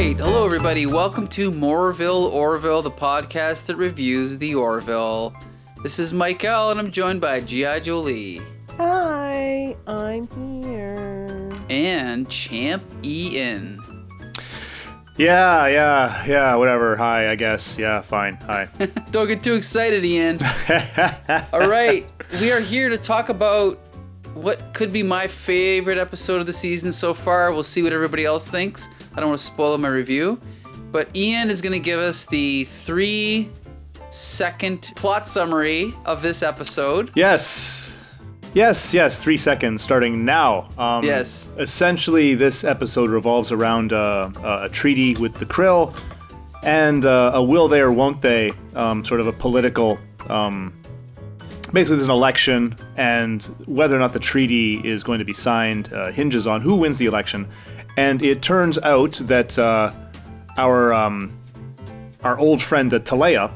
right. Hello, everybody. Welcome to MORE-VILLE, Orville, the podcast that reviews the Orville. This is Mike L, and I'm joined by G.I. Jolie. Hi, I'm here. And Champ Ian. Yeah, whatever. Hi, I guess. Yeah, fine. Hi. Don't get too excited, Ian. All right. We are here to talk about what could be my favorite episode of the season so far. We'll see what everybody else thinks. I don't want to spoil my review. But Ian is going to give us the 3-second plot summary of this episode. Yes, 3 seconds starting now. Yes. Essentially, this episode revolves around a treaty with the Krill and a will they or won't they, sort of a political... Basically, there's an election, and whether or not the treaty is going to be signed hinges on who wins the election. And it turns out that our old friend Talea,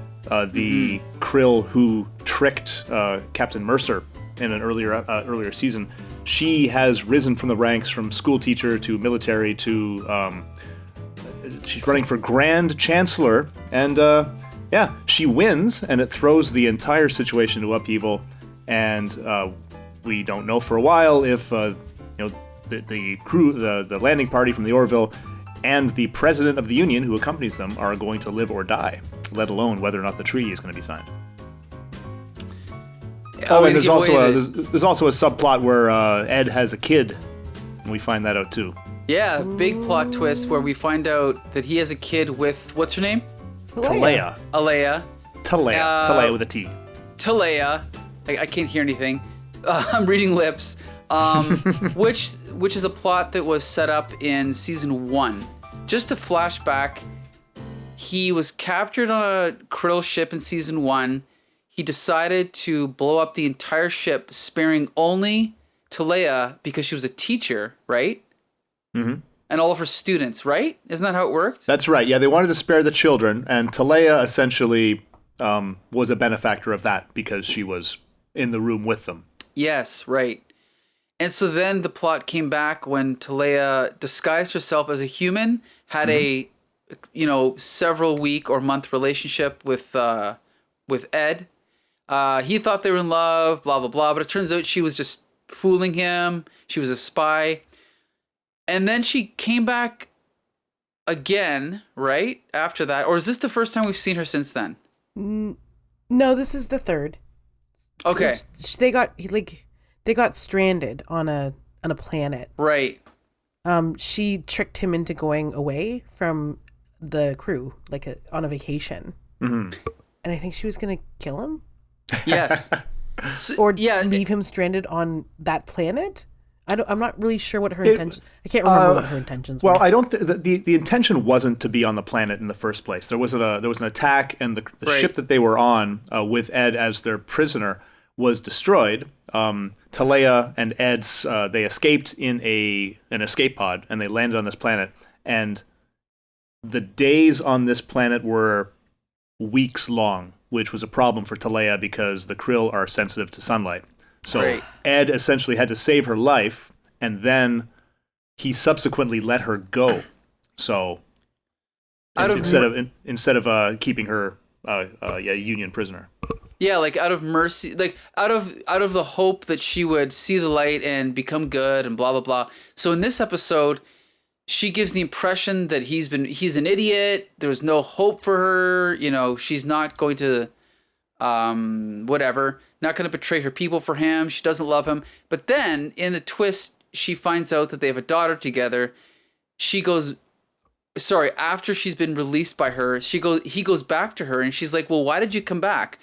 the Krill who tricked Captain Mercer in an earlier season, she has risen from the ranks from school teacher to military to she's running for Grand Chancellor, and she wins, and it throws the entire situation into upheaval, and we don't know for a while if the crew, the landing party from the Orville, and the president of the Union who accompanies them are going to live or die, let alone whether or not the treaty is going to be signed. And there's also a subplot where Ed has a kid, and we find that out too. Yeah, big plot twist where we find out that he has a kid with, what's her name? Talea. Alea. Talea with a T. Talea. I can't hear anything. I'm reading lips. Which is a plot that was set up in season 1. Just to flashback, he was captured on a Krill ship in season 1. He decided to blow up the entire ship, sparing only Talea because she was a teacher, right? Mm-hmm. And all of her students, right? Isn't that how it worked? That's right. Yeah, they wanted to spare the children, and Talea essentially was a benefactor of that because she was in the room with them. Yes, right. And so then the plot came back when Talea disguised herself as a human, had a several week or month relationship with Ed. He thought they were in love, blah, blah, blah, but it turns out she was just fooling him. She was a spy. And then she came back again, right? After that. Or is this the first time we've seen her since then? No, this is the third. Okay. So they got stranded on a planet. Right. She tricked him into going away from the crew, on a vacation. Mm-hmm. And I think she was going to kill him. Yes. Leave him stranded on that planet. I'm not really sure what her intention. I can't remember what her intentions were. Well, I don't. The intention wasn't to be on the planet in the first place. There was an attack, and the right. ship that they were on with Ed as their prisoner was destroyed. Talea and Ed's they escaped in an escape pod, and they landed on this planet. And the days on this planet were weeks long, which was a problem for Talea because the Krill are sensitive to sunlight. So right. Ed essentially had to save her life, and then he subsequently let her go. So instead of keeping her a Union prisoner. Yeah, out of mercy, out of the hope that she would see the light and become good and blah blah blah. So in this episode, she gives the impression that he's an idiot. There's no hope for her. She's not going to not going to betray her people for him. She doesn't love him. But then in the twist, she finds out that they have a daughter together. After she's been released by her, he goes back to her, and she's like, well, why did you come back?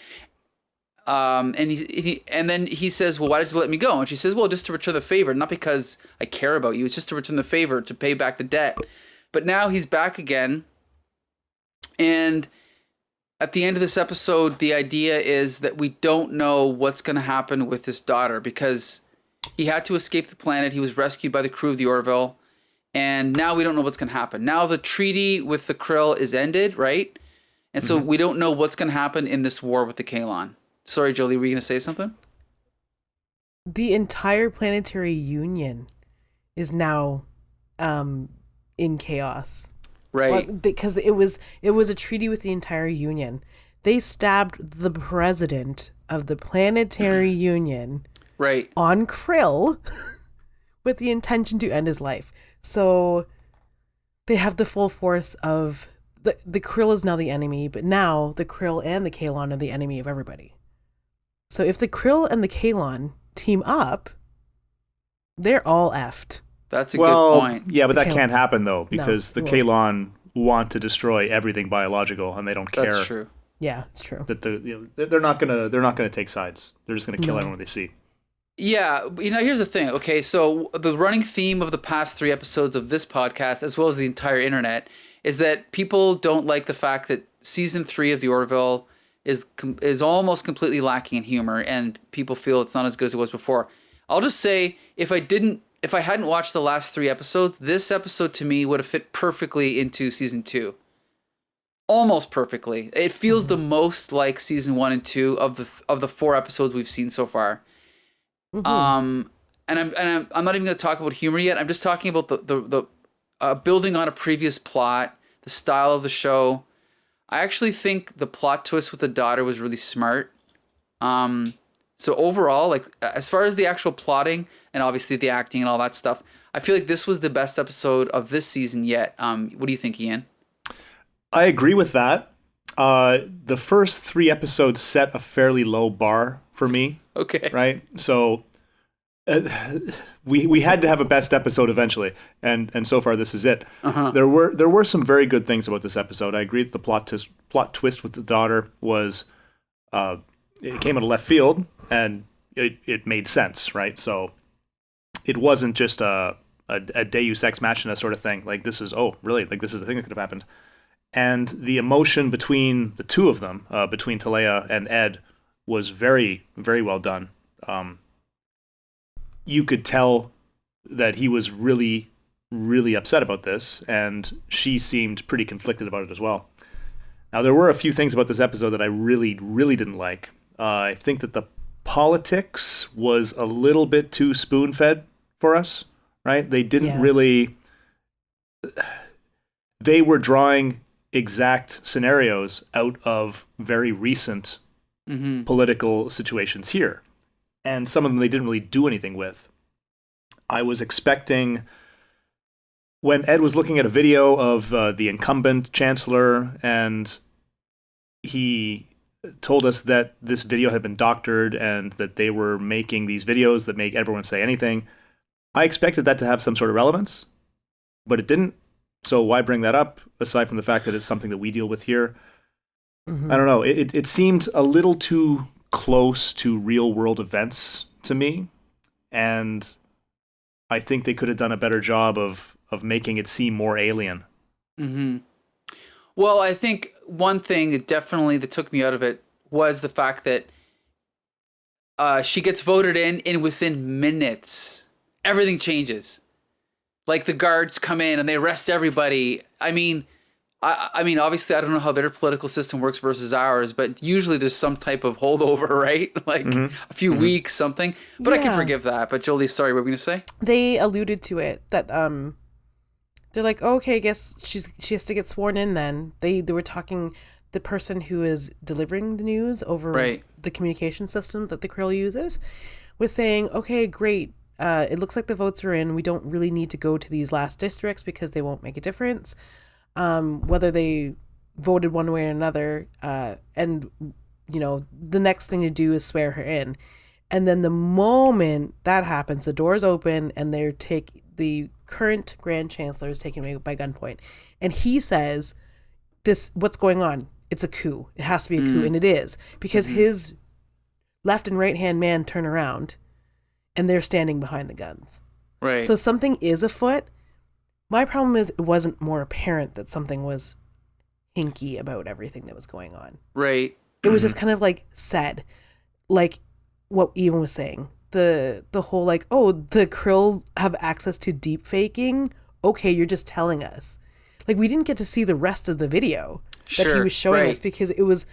And then he says, well, why did you let me go? And she says, well, just to return the favor, not because I care about you. It's just to return the favor, to pay back the debt. But now he's back again. And at the end of this episode, the idea is that we don't know what's going to happen with his daughter because he had to escape the planet. He was rescued by the crew of the Orville. And now we don't know what's going to happen. Now the treaty with the Krill is ended, right? And so we don't know what's going to happen in this war with the Kaylon. Sorry, Jolie, were you going to say something? The entire planetary union is now in chaos. Right. Well, because it was a treaty with the entire Union. They stabbed the president of the Planetary Union Right. on Krill with the intention to end his life. So they have the full force of the Krill is now the enemy, but now the Krill and the Kaylon are the enemy of everybody. So if the Krill and the Kaylon team up, they're all effed. That's a good point. Yeah, but that Kaylon. can't happen though, because No, the it won't. Kaylon want to destroy everything biological, and they don't care. That's true. Yeah, it's true. That they're not gonna take sides. They're just gonna kill everyone they see. Yeah, here's the thing. Okay, so the running theme of the past 3 episodes of this podcast, as well as the entire internet, is that people don't like the fact that season 3 of the Orville is almost completely lacking in humor, and people feel it's not as good as it was before. I'll just say, if I hadn't watched the last 3 episodes, this episode to me would have fit perfectly into season 2. Almost perfectly. It feels the most like season 1 and 2 of the 4 episodes we've seen so far. And I'm not even going to talk about humor yet. I'm just talking about the building on a previous plot, the style of the show. I actually think the plot twist with the daughter was really smart. So overall, like as far as the actual plotting and obviously the acting and all that stuff, I feel like this was the best episode of this season yet. What do you think, Ian? I agree with that. The first 3 episodes set a fairly low bar for me. Okay. Right? So we had to have a best episode eventually, and so far this is it. There were some very good things about this episode. I agree that the plot twist with the daughter was it came out of left field, and it made sense, right? So it wasn't just a Deus Ex Machina sort of thing. Like this is really, like this is the thing that could have happened. And the emotion between the two of them, between Talea and Ed, was very, very well done. You could tell that he was really, really upset about this, and she seemed pretty conflicted about it as well. Now, there were a few things about this episode that I really, really didn't like. I think that the politics was a little bit too spoon-fed for us, right? They didn't really... They were drawing exact scenarios out of very recent political situations here. And some of them they didn't really do anything with. I was expecting, when Ed was looking at a video of the incumbent chancellor, and he told us that this video had been doctored and that they were making these videos that make everyone say anything, I expected that to have some sort of relevance, but it didn't. So why bring that up, aside from the fact that it's something that we deal with here? I don't know. It seemed a little too close to real world events to me, and I think they could have done a better job of making it seem more alien. Well, I think one thing that took me out of it was the fact that she gets voted in, and within minutes everything changes. Like the guards come in and they arrest everybody. I mean, obviously, I don't know how their political system works versus ours, but usually there's some type of holdover, right? Like a few weeks, something. But I can forgive that. But Jolie, sorry, what were we going to say? They alluded to it that they're like, okay, I guess she has to get sworn in. Then they were talking. The person who is delivering the news over the communication system that the Krill uses was saying, okay, great. It looks like the votes are in. We don't really need to go to these last districts because they won't make a difference. Whether they voted one way or another, and the next thing to do is swear her in. And then the moment that happens, the doors open and the current Grand Chancellor is taken away by gunpoint, and he says, what's going on? It's a coup. It has to be a coup, and it is, because his left and right hand man turn around, and they're standing behind the guns. Right. So something is afoot. My problem is it wasn't more apparent that something was hinky about everything that was going on. Right. It was just kind of like said, like what Ian was saying. The whole like, oh, the Krill have access to deep faking. Okay, you're just telling us. Like we didn't get to see the rest of the video that he was showing us, because it was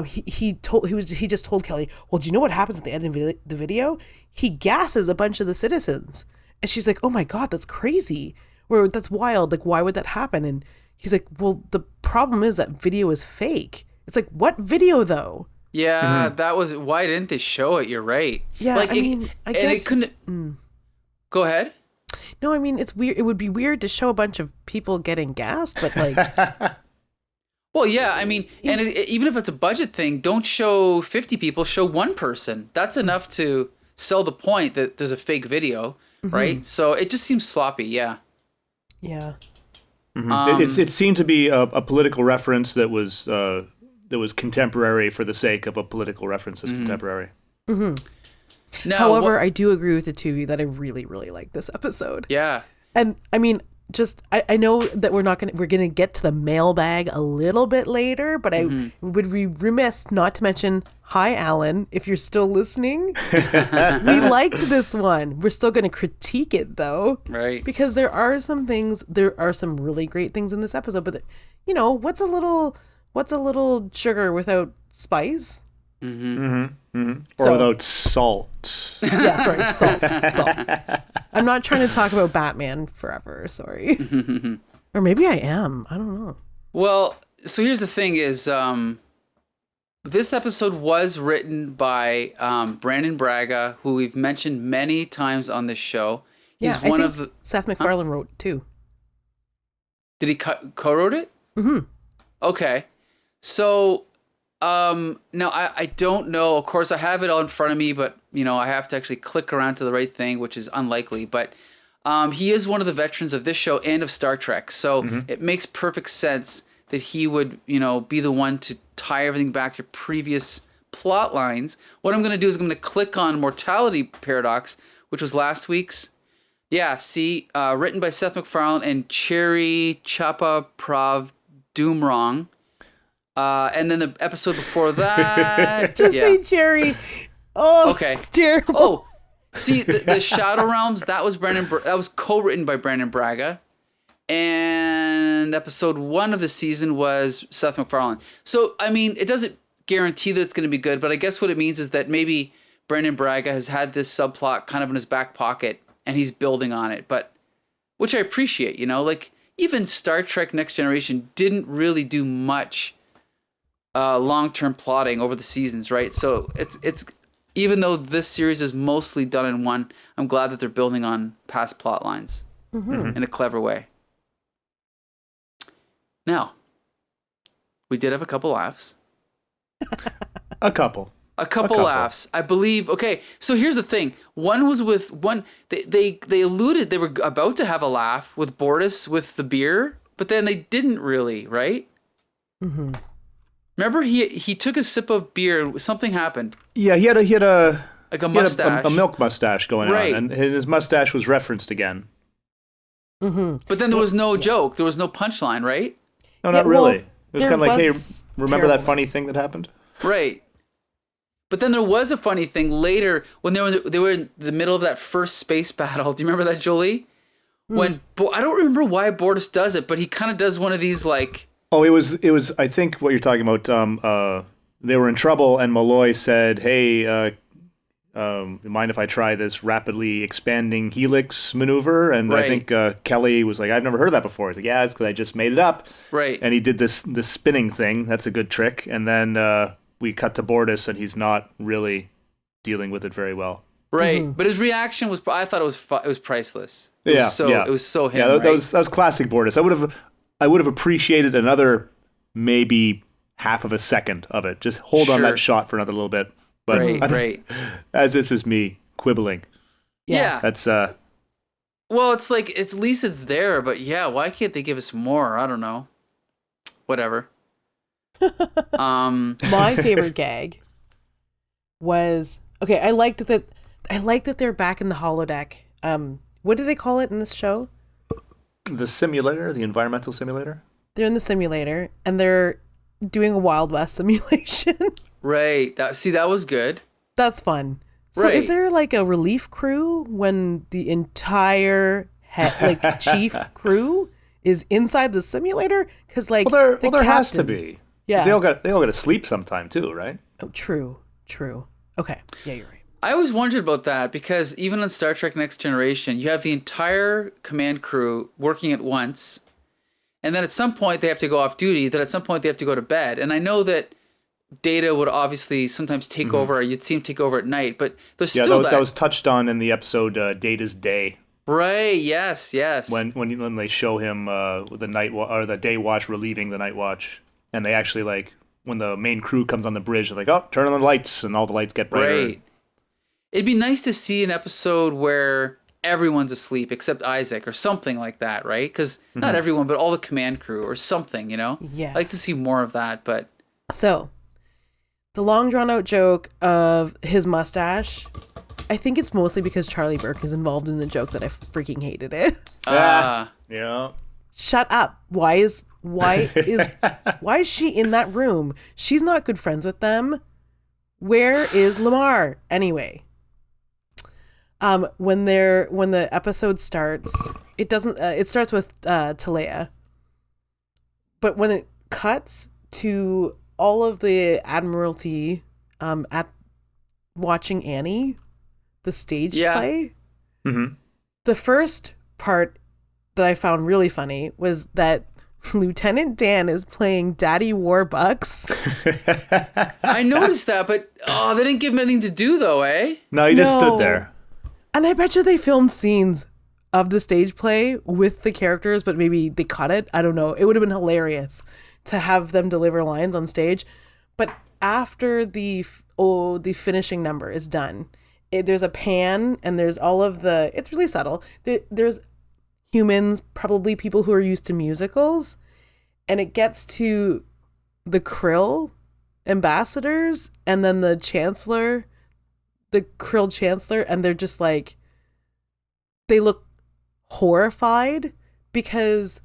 he just told Kelly, well, do you know what happens at the end of the video? He gasses a bunch of the citizens. And she's like, oh my God, that's crazy. Or that's wild. Like, why would that happen? And he's like, well, the problem is that video is fake. It's like, what video though? Yeah, that was why didn't they show it? You're right. Yeah, like I mean, I guess it couldn't. Go ahead. No, I mean, it's weird. It would be weird to show a bunch of people getting gassed, but like, well, yeah, I mean, and even if it's a budget thing, don't show 50 people. Show one person. That's enough to sell the point that there's a fake video, right? So it just seems sloppy. Yeah. Yeah. It seemed to be a political reference that was contemporary for the sake of a political reference that's contemporary. Now, however, I do agree with the two of you that I really, really like this episode. Yeah. And I mean, just I know that we're gonna get to the mailbag a little bit later, but I would be remiss not to mention, hi Alan, if you're still listening. We liked this one. We're still gonna critique it though. Right. Because there are some really great things in this episode, but you know, what's a little sugar without spice? Or without salt. Yeah, sorry, salt. I'm not trying to talk about Batman forever, sorry. Or maybe I am. I don't know. Well, so here's the thing is, this episode was written by Brandon Braga, who we've mentioned many times on this show. He's one of the... Seth MacFarlane wrote it too. Did he co-wrote it? Okay. So... now I don't know, of course I have it all in front of me, but you know, I have to actually click around to the right thing, which is unlikely, but he is one of the veterans of this show and of Star Trek. So it makes perfect sense that he would, you know, be the one to tie everything back to previous plot lines. What I'm going to do is I'm going to click on Mortality Paradox, which was last week's. Yeah, see, written by Seth MacFarlane and Cherry Chapa Prav Doomrong. And then the episode before that... Just say Jerry. Oh, okay. It's terrible. Oh, see, the Shadow Realms, that was co-written by Brandon Braga. And episode 1 of the season was Seth MacFarlane. So, I mean, it doesn't guarantee that it's going to be good, but I guess what it means is that maybe Brandon Braga has had this subplot kind of in his back pocket, and he's building on it, which I appreciate, you know? Like, even Star Trek Next Generation didn't really do much... long-term plotting over the seasons, right? So it's even though this series is mostly done in one, I'm glad that they're building on past plot lines in a clever way. Now, we did have a couple laughs. A couple laughs, I believe. Okay, so here's the thing. One was with one. They alluded they were about to have a laugh with Bortus with the beer, but then they didn't really, right? Remember, he took a sip of beer and something happened. Yeah, he had a like a mustache, a milk mustache going on, and his mustache was referenced again. But then there was no joke. There was no punchline, right? No, not really. It was kind of like, hey, remember that funny thing that happened? Right. But then there was a funny thing later when they were in the middle of that first space battle. Do you remember that, Jolie? When I don't remember why Bortus does it, but he kind of does one of these like. Oh, it was. I think what you're talking about. They were in trouble, and Malloy said, "Hey, mind if I try this rapidly expanding helix maneuver?" And I think Kelly was like, "I've never heard of that before." He's like, "Yeah, it's because I just made it up." Right. And he did this spinning thing. That's a good trick. And then we cut to Bortus, and he's not really dealing with it very well. Right. But his reaction was. I thought it was priceless. It was so him. Yeah, that was classic Bortus. I would have appreciated another maybe half of a second of it. Just hold on that shot for another little bit. But right. As this is me quibbling. Yeah. That's well, it's like at least it's there, but yeah, why can't they give us more? I don't know. Whatever. My favorite gag was I liked that they're back in the holodeck. What do they call it in this show? The simulator, the environmental simulator. They're in the simulator, and they're doing a Wild West simulation. Right. That was good. That's fun. So is there like a relief crew when the entire chief crew is inside the simulator? Because there has to be. Yeah. They all got to sleep sometime too, right? Oh, true. Okay. Yeah, you're right. I always wondered about that because even on Star Trek Next Generation, you have the entire command crew working at once. And then at some point they have to go off duty. Then at some point they have to go to bed. And I know that Data would obviously sometimes take over. You'd see him take over at night, but there's still that was touched on in the episode Data's Day. Right. Yes. When they show him the or the day watch relieving the night watch, and they actually like when the main crew comes on the bridge, they're like, "Oh, turn on the lights," and all the lights get brighter. Right. It'd be nice to see an episode where everyone's asleep except Isaac or something like that, right? Because not everyone, but all the command crew or something, you know? Yeah. I'd like to see more of that, but... So, the long drawn out joke of his mustache, I think it's mostly because Charlie Burke is involved in the joke that I freaking hated it. Yeah. Shut up. Why is she in that room? She's not good friends with them. Where is Lamar? Anyway. When the episode starts, it doesn't it starts with Talea. But when it cuts to all of the Admiralty at watching Annie, the stage play. Mm-hmm. The first part that I found really funny was that Lieutenant Dan is playing Daddy Warbucks. I noticed that, but they didn't give him anything to do though, eh? No, he just stood there. And I bet you they filmed scenes of the stage play with the characters, but maybe they cut it. I don't know. It would have been hilarious to have them deliver lines on stage. But after the finishing number is done, there's a pan and there's all of the... It's really subtle. There's humans, probably people who are used to musicals, and it gets to the Krill ambassadors and then the Chancellor... the Krill Chancellor, and they're just like, they look horrified because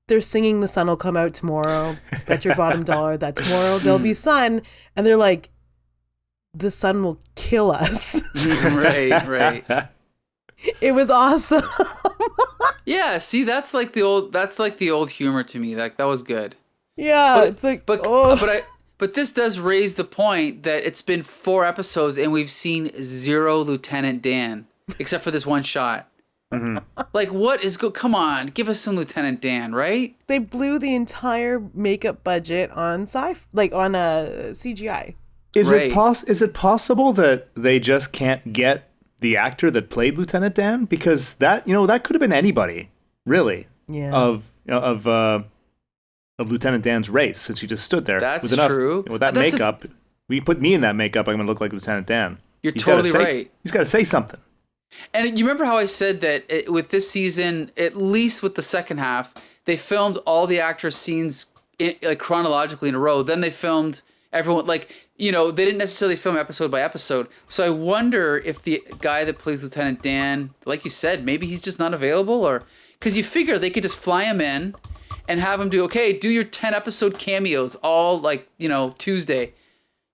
they're singing "The sun will come out tomorrow, bet your bottom dollar that tomorrow there'll be sun," and they're like, the sun will kill us. right. It was awesome. Yeah, see, that's like the old humor to me. Like that was good. Yeah, it's like, But this does raise the point that it's been 4 episodes and we've seen 0 Lieutenant Dan, except for this one shot. Mm-hmm. Like, what is come on, give us some Lieutenant Dan, right? They blew the entire makeup budget on CGI. Is it possible that they just can't get the actor that played Lieutenant Dan? Because that could have been anybody, really. Yeah. Of Lieutenant Dan's race, since he just stood there. That's true. With that makeup, we put me in that makeup, I'm going to look like Lieutenant Dan. You're totally right. He's got to say something. And you remember how I said that with this season, at least with the second half, they filmed all the actors' scenes chronologically in a row. Then they filmed everyone, they didn't necessarily film episode by episode. So I wonder if the guy that plays Lieutenant Dan, like you said, maybe he's just not available, or because you figure they could just fly him in and have him do your 10 episode cameos all Tuesday.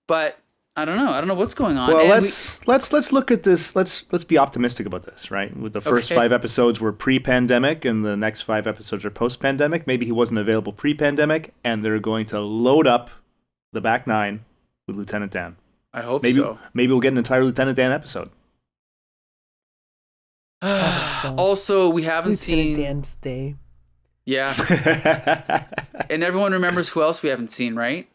But I don't know what's going on. Well, let's look at this. Let's be optimistic about this, right? With the first 5 episodes were pre-pandemic and the next 5 episodes are post-pandemic. Maybe he wasn't available pre-pandemic and they're going to load up the back 9 with Lieutenant Dan. I hope so. Maybe we'll get an entire Lieutenant Dan episode. Also, we haven't seen Dan's Day. Yeah. And everyone remembers who else we haven't seen, right?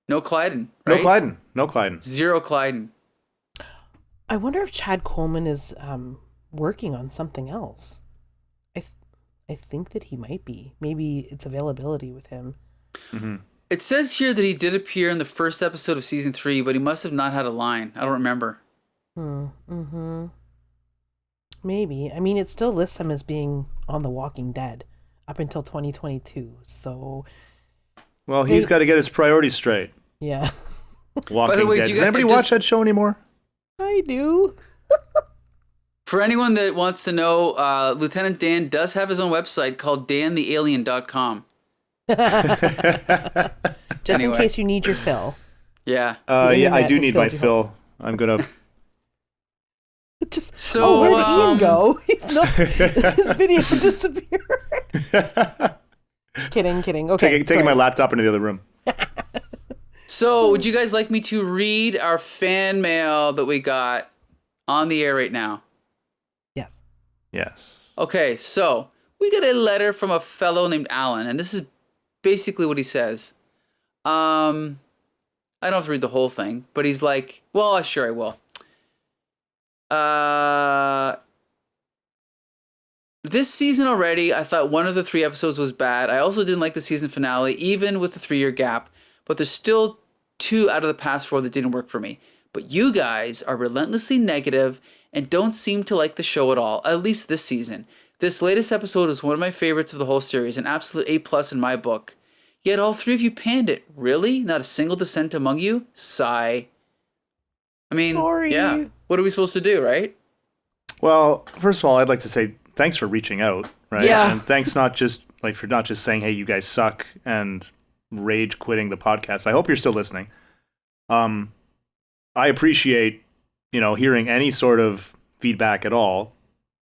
No Clyden, right? No Clyden. 0 Clyden. I wonder if Chad Coleman is working on something else. I think that he might be. Maybe it's availability with him. Mm-hmm. It says here that he did appear in the first episode of season 3, but he must have not had a line. I don't remember. Mm-hmm. Maybe. I mean, it still lists him as being on The Walking Dead up until 2022. So, well, he's got to get his priorities straight. Yeah. Walking Dead. Does anybody watch that show anymore? I do. For anyone that wants to know, Lieutenant Dan does have his own website called danthealien.com. Just in case you need your fill. Yeah. I do need my fill. I'm gonna. Where did Ian go? He's not. His video disappeared. Kidding. Okay, taking my laptop into the other room. So, would you guys like me to read our fan mail that we got on the air right now? Yes. Okay, so we get a letter from a fellow named Alan, and this is basically what he says. I don't have to read the whole thing, but he's like, well, sure I will. This season already, I thought one of the 3 episodes was bad. I also didn't like the season finale, even with the 3-year gap. But there's still 2 out of the past 4 that didn't work for me. But you guys are relentlessly negative and don't seem to like the show at all, at least this season. This latest episode is one of my favorites of the whole series, an absolute A+ in my book. Yet all 3 of you panned it. Really? Not a single dissent among you? Sigh. I mean, sorry. Yeah. What are we supposed to do, right? Well, first of all, I'd like to say thanks for reaching out, right? Yeah. And thanks for not just saying, hey, you guys suck and rage quitting the podcast. I hope you're still listening. I appreciate, hearing any sort of feedback at all,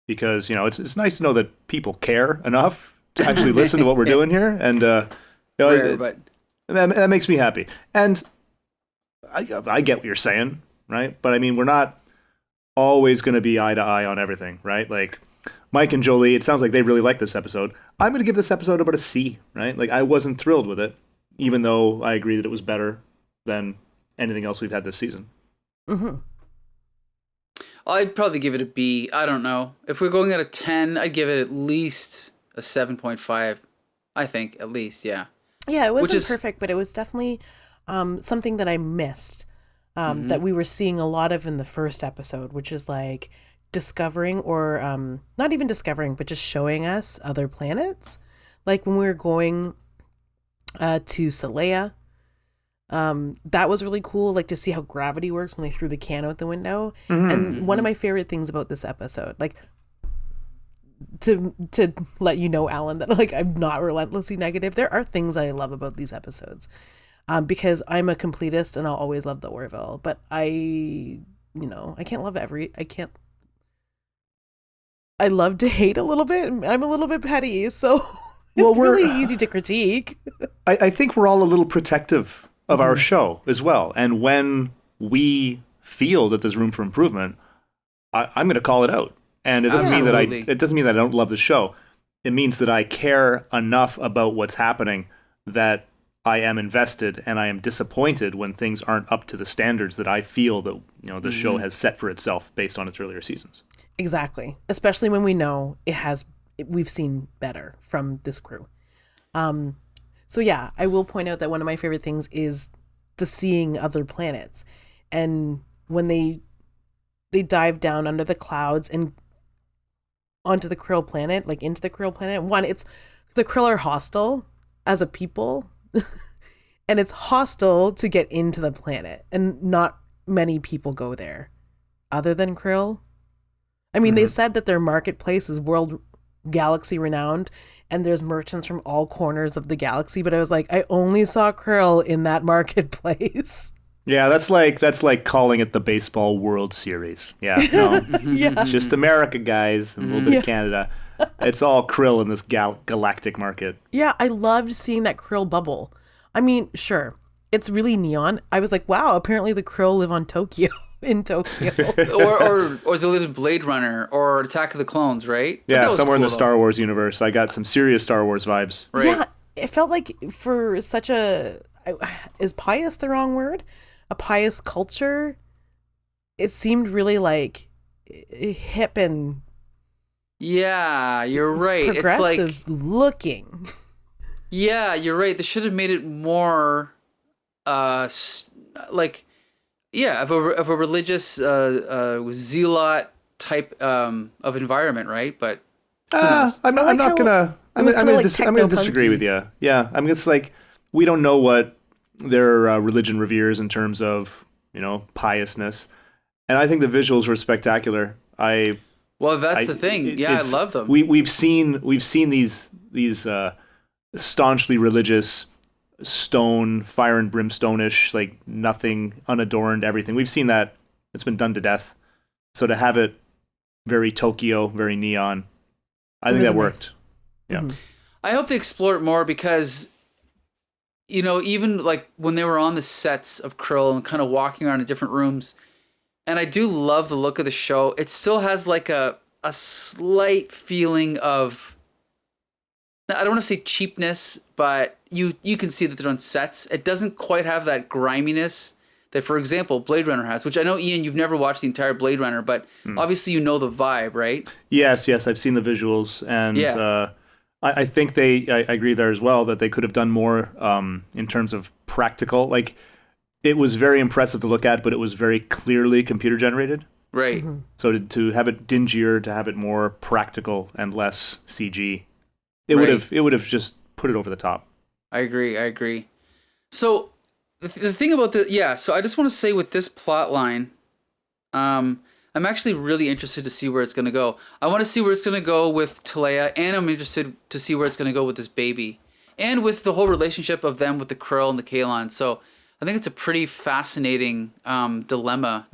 because, it's nice to know that people care enough to actually listen to what we're doing here. And, Rare, but that makes me happy. And I get what you're saying, right? But I mean, we're not always going to be eye to eye on everything, right? Like Mike and Jolie, it sounds like they really like this episode. I'm going to give this episode about a C, right? Like I wasn't thrilled with it, even though I agree that it was better than anything else we've had this season. Mm-hmm. I'd probably give it a B. I don't know. If we're going at a 10, I'd give it at least a 7.5. I think, at least, yeah. Yeah, it wasn't perfect, but it was definitely something that I missed that we were seeing a lot of in the first episode, which is like discovering or not even discovering, but just showing us other planets. Like when we were going to Salea, that was really cool, like to see how gravity works when they threw the can out the window. And one of my favorite things about this episode, like to let you know, Alan, that like I'm not relentlessly negative. There are things I love about these episodes, because I'm a completist and I'll always love the Orville. But I can't love I love to hate a little bit. I'm a little bit petty, so it's really easy to critique. I think we're all a little protective of our show as well. And when we feel that there's room for improvement, I'm going to call it out. And it doesn't mean that I don't love the show. It means that I care enough about what's happening that I am invested, and I am disappointed when things aren't up to the standards that I feel that the show has set for itself based on its earlier seasons. Exactly, especially when we know we've seen better from this crew. So yeah, I will point out that one of my favorite things is the seeing other planets, and when they dive down under the clouds and onto the Krill planet, like into the Krill planet. One, it's the Krill are hostile as a people, and it's hostile to get into the planet, and not many people go there other than Krill. I mean, they said that their marketplace is world galaxy renowned, and there's merchants from all corners of the galaxy, but I was like, I only saw Krill in that marketplace. Yeah, that's like calling it the baseball World Series. Yeah, no, it's just America, guys, and a little bit of Canada. It's all Krill in this galactic market. Yeah, I loved seeing that Krill bubble. I mean, sure, it's really neon. I was like, wow, apparently the Krill live on Tokyo. In Tokyo. or they live in Blade Runner or Attack of the Clones, right? Yeah, somewhere in the Star Wars universe. I got some serious Star Wars vibes. Right. Yeah, it felt like for such is pious the wrong word? A pious culture, it seemed really like hip and you're right. Progressive it's like looking. Yeah, you're right. They should have made it more like of a religious zealot type of environment, right? But I'm gonna disagree with you. Yeah, I mean, it's like we don't know what their religion reveres in terms of piousness, and I think the visuals were spectacular. That's the thing. I love them. We've seen these staunchly religious, stone, fire and brimstone-ish, like nothing, unadorned, everything. We've seen that. It's been done to death. So to have it very Tokyo, very neon, I think that worked. Nice. Yeah. I hope they explore it more because, even like when they were on the sets of Krill and kind of walking around in different rooms, and I do love the look of the show, it still has like a slight feeling of I don't want to say cheapness, but you can see that they're on sets. It doesn't quite have that griminess that, for example, Blade Runner has, which I know, Ian, you've never watched the entire Blade Runner, but obviously you know the vibe, right? Yes, I've seen the visuals, and I think I agree there as well that they could have done more in terms of practical. Like, it was very impressive to look at, but it was very clearly computer generated. Right. Mm-hmm. So to have it dingier, to have it more practical and less CG, it would have just put it over the top. I agree. So the thing about so I just want to say with this plot line, I'm actually really interested to see where it's going to go. I want to see where it's going to go with Talea, and I'm interested to see where it's going to go with this baby, and with the whole relationship of them with the Krill and the Kalan. So I think it's a pretty fascinating not dilemma,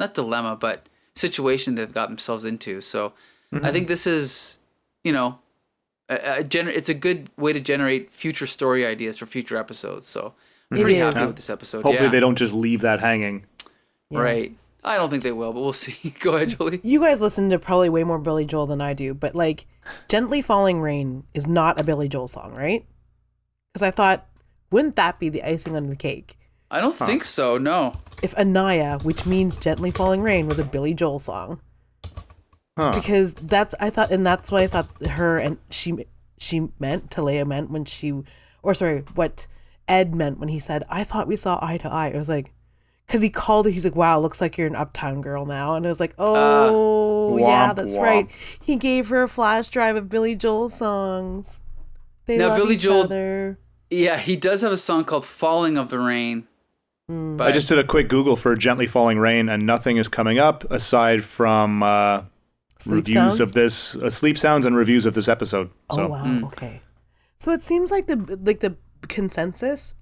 but situation they've got themselves into. So I think this is, it's a good way to generate future story ideas for future episodes. So I'm pretty happy with this episode. Hopefully they don't just leave that hanging. Yeah. Right. I don't think they will, but we'll see. Go ahead, Julie. You guys listen to probably way more Billy Joel than I do, but like, Gently Falling Rain is not a Billy Joel song, right? Because I thought, wouldn't that be the icing on the cake? I don't think so, no. If Anaya, which means Gently Falling Rain, was a Billy Joel song. Because that's what I thought her and she meant, Talea meant when what Ed meant when he said, I thought we saw eye to eye. It was like, because he called her, he's like, wow, looks like you're an uptown girl now. And I was like, yeah, that's right. He gave her a flash drive of Billy Joel songs. They love Billy each Joel, other. Yeah, he does have a song called Falling of the Rain. But I just did a quick Google for Gently Falling Rain, and nothing is coming up aside from reviews of this, sleep sounds and reviews of this episode. So. Oh, wow. Okay. So it seems like the consensus,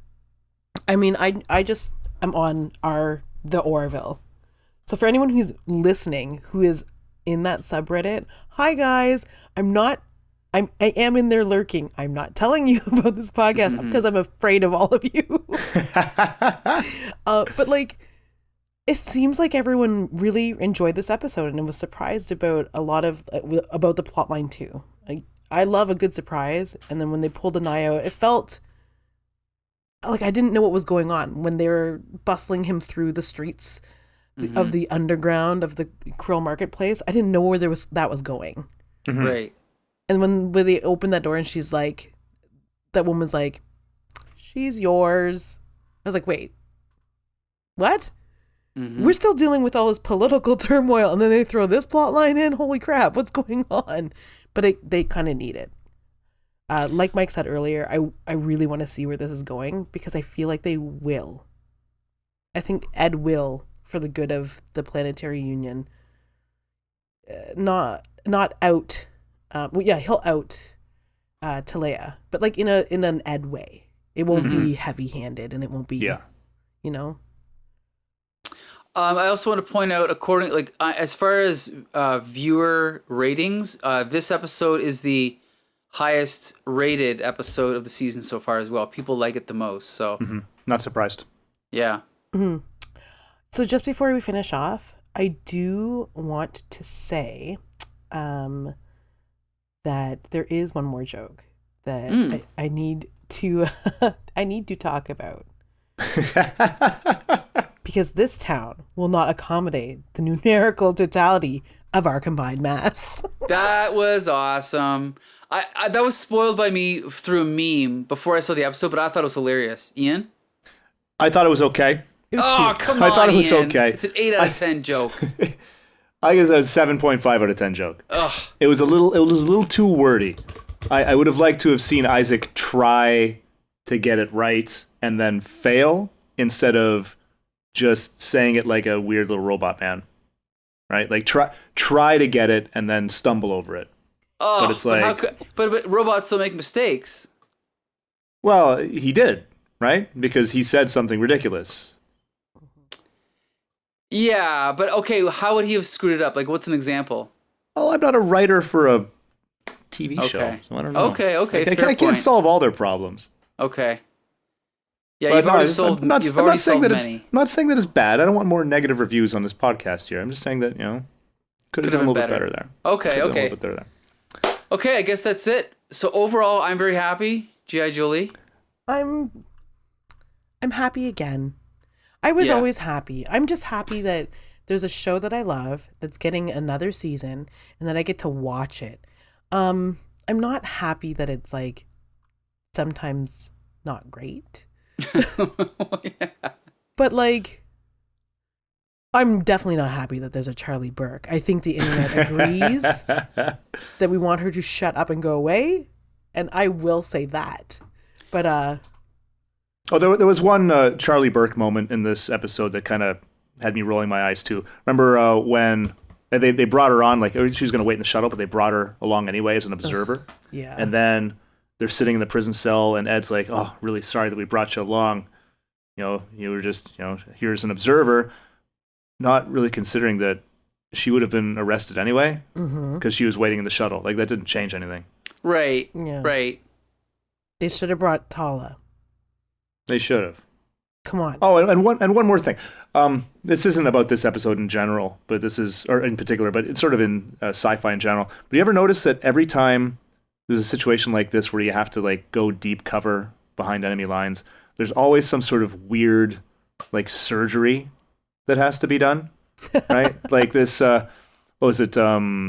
I mean, I'm on the Orville. So for anyone who's listening, who is in that subreddit, hi guys, I am in there lurking. I'm not telling you about this podcast because I'm afraid of all of you. But like, it seems like everyone really enjoyed this episode and was surprised about a lot of about the plotline too. I love a good surprise, and then when they pulled Anaya out, it felt like I didn't know what was going on when they were bustling him through the streets of the underground of the Krill marketplace. I didn't know where that was going. Right. And when they opened that door and she's like, that woman's like, she's yours. I was like, wait, what? We're still dealing with all this political turmoil, and then they throw this plot line in. Holy crap, what's going on? But they kind of need it. Like Mike said earlier, I really want to see where this is going because I feel like they will. I think Ed will, for the good of the Planetary Union, not out. He'll out Talea, but like in an Ed way. It won't be heavy-handed, and it won't be, I also want to point out, as far as viewer ratings, this episode is the highest rated episode of the season so far as well. People like it the most, so not surprised. Yeah. So just before we finish off, I do want to say that there is one more joke that I need to I need to talk about. Because this town will not accommodate the numerical totality of our combined mass. That was awesome. I that was spoiled by me through a meme before I saw the episode, but I thought it was hilarious. Ian? I thought it was okay. It was cute. Come on, I thought it was Ian. okay. It's an 8 out of 10 joke. I guess that's a 7.5 out of 10 joke. Ugh. It was a little too wordy. I would have liked to have seen Isaac try to get it right and then fail instead of just saying it like a weird little robot man. Right? Like try to get it and then stumble over it. Oh, but it's like but robots still make mistakes. Well, he did, right? Because he said something ridiculous. Yeah, but okay, how would he have screwed it up? Like, what's an example? Oh, I'm not a writer for a TV show, so I don't know. Okay, I can't solve all their problems. Okay. Yeah, But you've no, already I'm solved. not- You've I'm already not saying solved that many. I'm not saying that it's bad. I don't want more negative reviews on this podcast here. I'm just saying that, could have done a little bit better there. Okay, Could have done a okay. little bit better there. Okay, I guess that's it. So overall, I'm very happy. G.I. Jolie. I'm happy again. I was always happy. I'm just happy that there's a show that I love that's getting another season and that I get to watch it. I'm not happy that it's like sometimes not great. Yeah. But like I'm definitely not happy that there's a Charlie Burke. I think the internet agrees that we want her to shut up and go away, and I will say that. But there was one Charlie Burke moment in this episode that kind of had me rolling my eyes too. Remember when they brought her on, like she was going to wait in the shuttle, but they brought her along anyway as an observer. Yeah. And then they're sitting in the prison cell, and Ed's like, "Oh, really sorry that we brought you along. You were just, here as an observer," not really considering that she would have been arrested anyway because she was waiting in the shuttle. Like that didn't change anything. Right. Yeah. Right. They should have brought Tala. They should have. Come on. Oh, and one more thing. This isn't about this episode in general, but this is, or in particular, but it's sort of in sci-fi in general. But you ever notice that every time there's a situation like this where you have to like go deep cover behind enemy lines, there's always some sort of weird like surgery that has to be done, right? Like this, what was it? What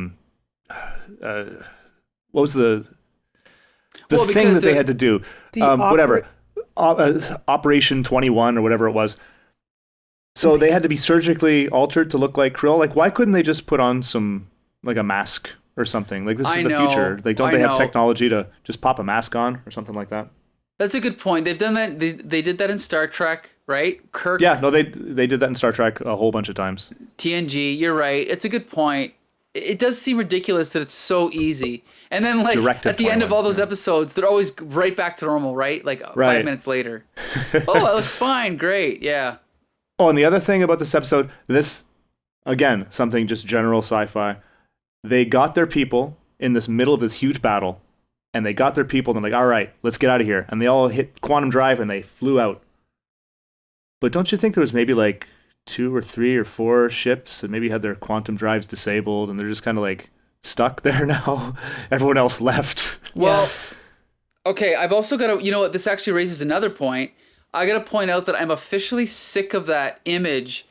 was the thing that they had to do? Whatever. Operation 21 or whatever it was. So they had to be surgically altered to look like Krill. Like, why couldn't they just put on some, like a mask or something? Like, this is the future. Like, don't they have technology to just pop a mask on or something like that? That's a good point. They've done that. They did that in Star Trek, right? Kirk. Yeah, no, they did that in Star Trek a whole bunch of times. TNG, you're right. It's a good point. It does seem ridiculous that it's so easy. And then, like, at the end of all those episodes, they're always right back to normal, right? Like, 5 minutes later. Oh, I look fine. Great. Yeah. Oh, and the other thing about this episode, again, something just general sci-fi. They got their people in this middle of this huge battle, and they got their people, and they're like, all right, let's get out of here. And they all hit quantum drive, and they flew out. But don't you think there was maybe, like, 2 or 3 or 4 ships that maybe had their quantum drives disabled, and they're just kind of, like, stuck there now? Everyone else left. Well, okay, I've also got to, you know what, this actually raises another point. I got to point out that I'm officially sick of that image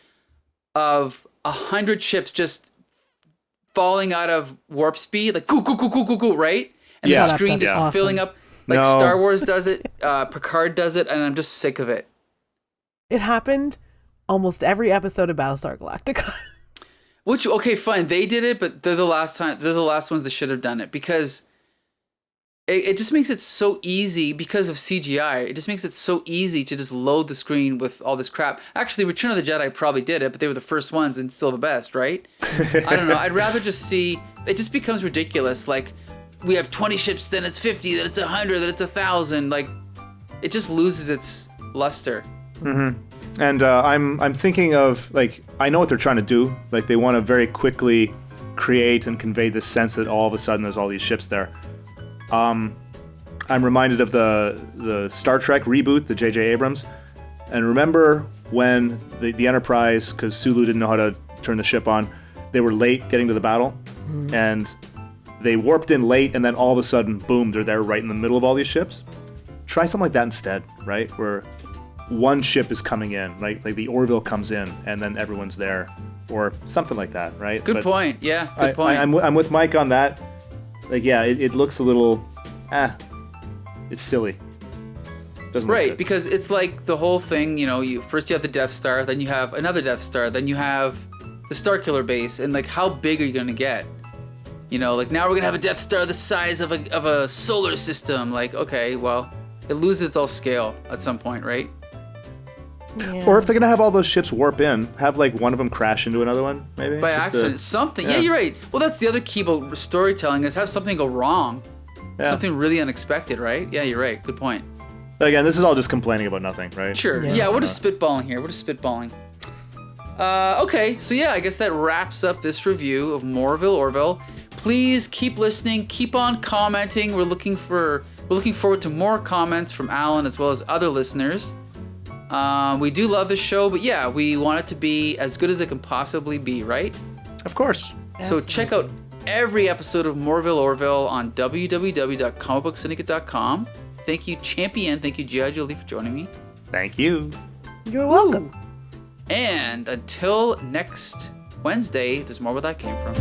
of 100 ships just falling out of warp speed, like, go, right? And the screen just filling up, like Star Wars does it, Picard does it, and I'm just sick of it. It happened almost every episode of Battlestar Galactica. Which, okay, fine, they did it, but they're the last ones that should have done it, because it just makes it so easy because of CGI. It just makes it so easy to just load the screen with all this crap. Actually, Return of the Jedi probably did it, but they were the first ones and still the best, right? I don't know. I'd rather just see... It just becomes ridiculous. Like, we have 20 ships, then it's 50, then it's 100, then it's 1,000. Like, it just loses its luster. Mm-hmm. And I'm thinking of, like, I know what they're trying to do. Like, they want to very quickly create and convey this sense that all of a sudden there's all these ships there. I'm reminded of the Star Trek reboot, the J.J. Abrams. And remember when the Enterprise, because Sulu didn't know how to turn the ship on, they were late getting to the battle. Mm-hmm. And they warped in late, and then all of a sudden, boom, they're there right in the middle of all these ships. Try something like that instead, right? Where one ship is coming in, right? Like the Orville comes in, and then everyone's there. Or something like that, right? Good point. Yeah, good point. I'm with Mike on that. Like, yeah, it looks a little, it's silly. Doesn't look good. Because it's like the whole thing, you know, you have the Death Star, then you have another Death Star, then you have the Starkiller base, and like, how big are you going to get? You know, like, now we're going to have a Death Star the size of a solar system. Like, okay, well, it loses all scale at some point, right? Yeah. Or if they're going to have all those ships warp in, have like one of them crash into another one, maybe? By accident, something. Yeah, you're right. Well, that's the other key about storytelling, is have something go wrong. Yeah. Something really unexpected, right? Yeah, you're right. Good point. But again, this is all just complaining about nothing, right? Sure. Yeah, we're just spitballing here. Okay, so yeah, I guess that wraps up this review of MORE-VILLE, Orville. Please keep listening, keep on commenting. We're looking forward to more comments from Alan as well as other listeners. We do love the show, but yeah, we want it to be as good as it can possibly be, right? Of course. So check out every episode of MORE-VILLE Orville on www.comicbooksyndicate.com. Thank you, Champion. Thank you, G.I. Jolie, for joining me. Thank you. You're welcome. And until next Wednesday, there's more where that came from.